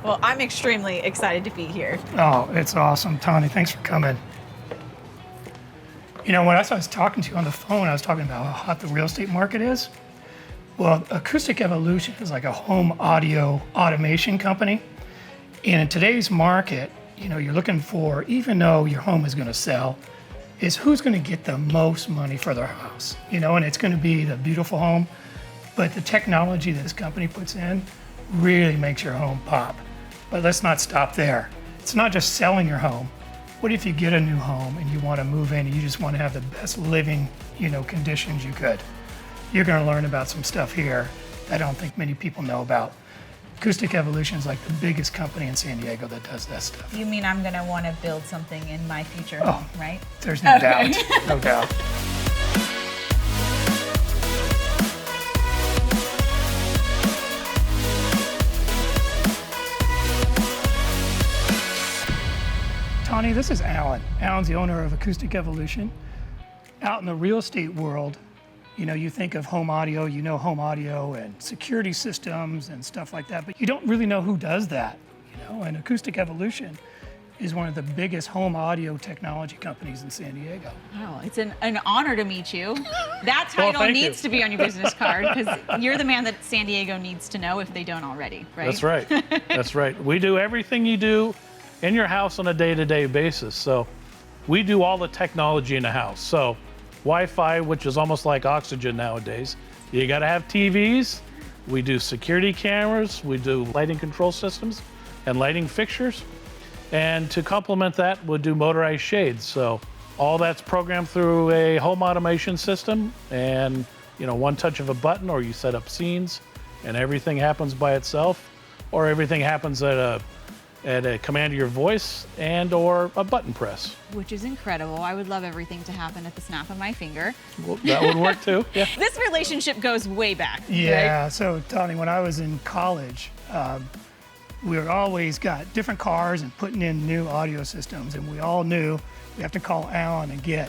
Well, I'm extremely excited to be here. Oh, it's awesome. Tawnie, thanks for coming. You know, when I was talking to you on the phone, I was talking about how hot the real estate market is. Well, Acoustic Evolution is like a home audio automation company. And in today's market, you know, you're looking for, even though your home is going to sell, is who's going to get the most money for their house. You know, and it's going to be the beautiful home, but the technology that this company puts in really makes your home pop. But let's not stop there. It's not just selling your home. What if you get a new home and you want to move in and you just want to have the best living, you know, conditions you could? You're going to learn about some stuff here that I don't think many people know about. Acoustic Evolution is like the biggest company in San Diego that does that stuff. You mean I'm going to want to build something in my future home, right? There's no doubt, no doubt. Tawnie, this is Alan. Alan's the owner of Acoustic Evolution. Out in the real estate world, you know, you think of home audio, you know home audio and security systems and stuff like that, but you don't really know who does that, you know, and Acoustic Evolution is one of the biggest home audio technology companies in San Diego. Oh, it's an honor to meet you. That title needs to be on your business card because you're the man that San Diego needs to know if they don't already, right? That's right. That's right. We do everything you do in your house on a day-to-day basis. So we do all the technology in the house. So Wi-Fi, which is almost like oxygen nowadays. You gotta have TVs. We do security cameras. We do lighting control systems and lighting fixtures. And to complement that, we'll do motorized shades. So all that's programmed through a home automation system, and you know, one touch of a button, or you set up scenes and everything happens by itself, or everything happens at a command of your voice and or a button press. Which is incredible. I would love everything to happen at the snap of my finger. Well, that would work too, yeah. This relationship goes way back. Yeah, right? So Tawnie, when I was in college, we were always got different cars and putting in new audio systems, and we all knew we have to call Alan and get,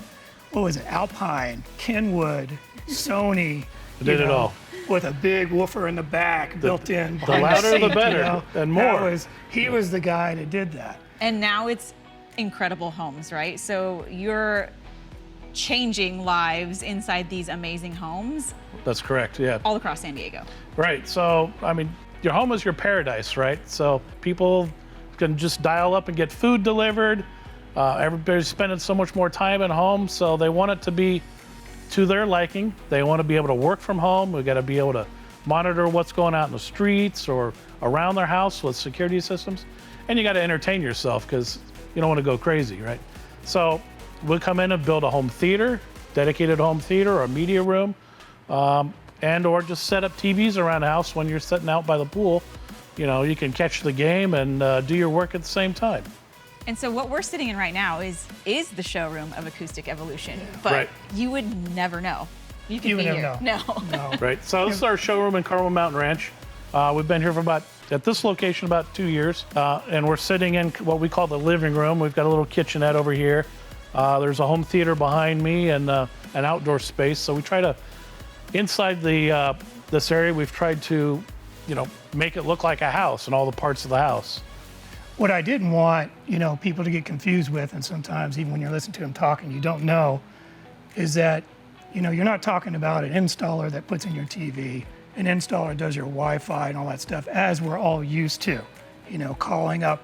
what was it, Alpine, Kenwood, Sony. Did it all. With a big woofer in the back, built in. The louder the better, you know? and more. He was the guy that did that. And now it's incredible homes, right? So you're changing lives inside these amazing homes. That's correct, yeah. All across San Diego. Right, so, I mean, your home is your paradise, right? So people can just dial up and get food delivered. Everybody's spending so much more time at home, so they want it to be to their liking. They want to be able to work from home. We've got to be able to monitor what's going out in the streets or around their house with security systems. And you got to entertain yourself because you don't want to go crazy, right? So we'll come in and build a home theater, dedicated home theater or a media room, and or just set up TVs around the house when you're sitting out by the pool. You know, you can catch the game and do your work at the same time. And so what we're sitting in right now is the showroom of Acoustic Evolution, but right. You would never know. You could You be would here. never No. No. Right, so this is our showroom in Carmel Mountain Ranch. We've been here for at this location about 2 years, and we're sitting in what we call the living room. We've got a little kitchenette over here. There's a home theater behind me and an outdoor space. So we try to, inside this area, we've tried to, you know, make it look like a house and all the parts of the house. What I didn't want, you know, people to get confused with, and sometimes even when you're listening to him talking, you don't know, is that, you know, you're not talking about an installer that puts in your TV, an installer does your Wi-Fi and all that stuff, as we're all used to, you know, calling up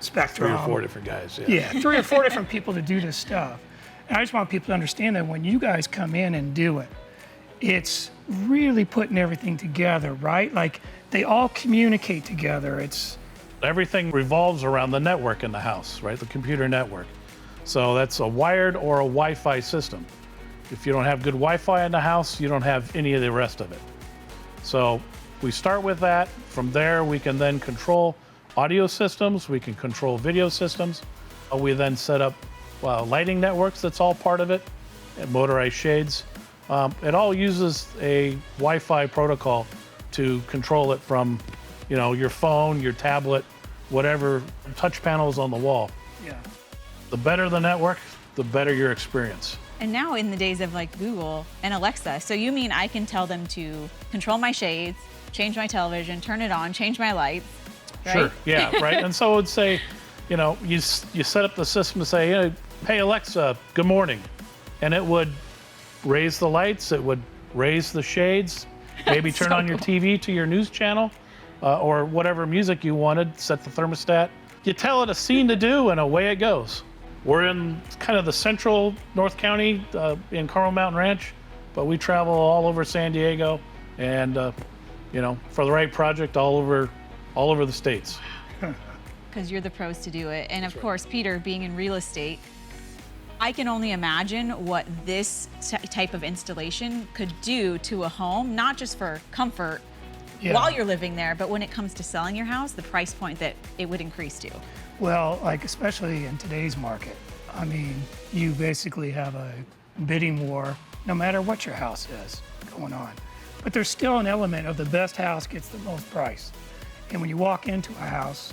Spectrum. 3 or 4 different guys, yeah. Yeah, 3 or 4 different people to do this stuff. And I just want people to understand that when you guys come in and do it, it's really putting everything together, right? Like, they all communicate together. Everything revolves around the network in the house, right? The computer network. So that's a wired or a Wi-Fi system. If you don't have good Wi-Fi in the house, you don't have any of the rest of it. So we start with that. From there, we can then control audio systems. We can control video systems. We then set up lighting networks. That's all part of it. And motorized shades. It all uses a Wi-Fi protocol to control it from, you know, your phone, your tablet, whatever touch panels on the wall. Yeah. The better the network, the better your experience. And now in the days of like Google and Alexa, so you mean I can tell them to control my shades, change my television, turn it on, change my lights, right? Sure. Yeah. Right. And so it would say, you know, you set up the system to say, hey Alexa, good morning, and it would raise the lights, it would raise the shades, maybe turn on your TV to your news channel, or whatever music you wanted. Set the thermostat. You tell it a scene to do, and away it goes. We're in kind of the central North County in Carmel Mountain Ranch, but we travel all over San Diego, and you know, for the right project, all over the states. Because you're the pros to do it. And of course, Peter, being in real estate, I can only imagine what this type of installation could do to a home, not just for comfort while you're living there, but when it comes to selling your house, the price point that it would increase to. Well, like especially in today's market, I mean, you basically have a bidding war no matter what your house is going on. But there's still an element of the best house gets the most price. And when you walk into a house,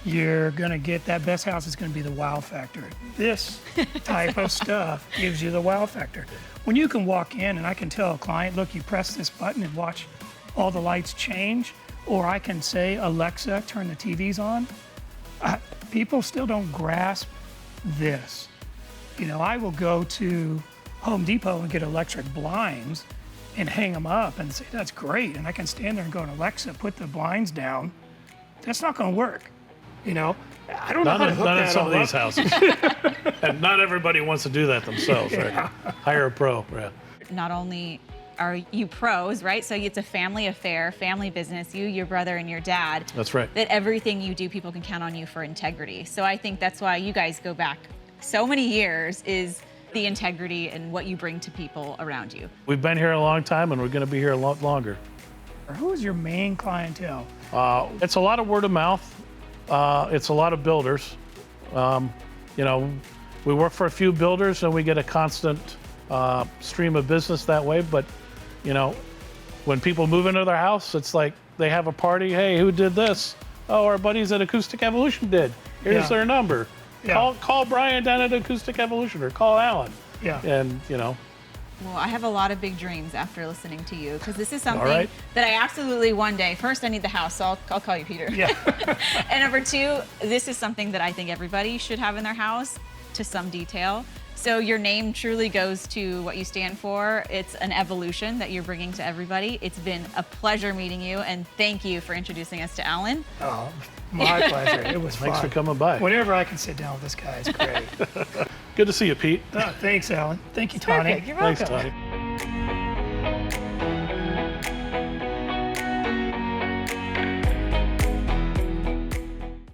you're gonna get that best house is gonna be the wow factor. This type of stuff gives you the wow factor. When you can walk in and I can tell a client, look, you press this button and watch all the lights change, or I can say, Alexa, turn the TVs on. People still don't grasp this. You know, I will go to Home Depot and get electric blinds and hang them up and say, that's great. And I can stand there and go, Alexa, put the blinds down. That's not gonna work. You know, I don't know how to hook Not in that some all of these up. houses. And not everybody wants to do that themselves, right? Hire a pro, right? Not only are you pros, right? So it's a family affair, family business, you, your brother, and your dad. That's right. That everything you do, people can count on you for integrity. So I think that's why you guys go back so many years, is the integrity and what you bring to people around you. We've been here a long time, and we're going to be here a lot longer. Who is your main clientele? It's a lot of word of mouth. It's a lot of builders. You know, we work for a few builders, and we get a constant stream of business that way. But, you know, when people move into their house, it's like they have a party. Hey, who did this? Oh, our buddies at Acoustic Evolution did. Here's their number. Yeah. Call Brian down at Acoustic Evolution, or call Alan. Yeah. And, you know. Well, I have a lot of big dreams after listening to you, because this is something right. that I absolutely one day, first I need the house, so I'll call you Peter. Yeah. And number two, this is something that I think everybody should have in their house to some detail. So your name truly goes to what you stand for. It's an evolution that you're bringing to everybody. It's been a pleasure meeting you, and thank you for introducing us to Alan. Oh, my pleasure. It was fun. Thanks for coming by. Whenever I can sit down with this guy, it's great. Good to see you, Pete. Thanks, Alan. Thank you, Tawnie. Perfect. You're welcome. Thanks, Tawnie.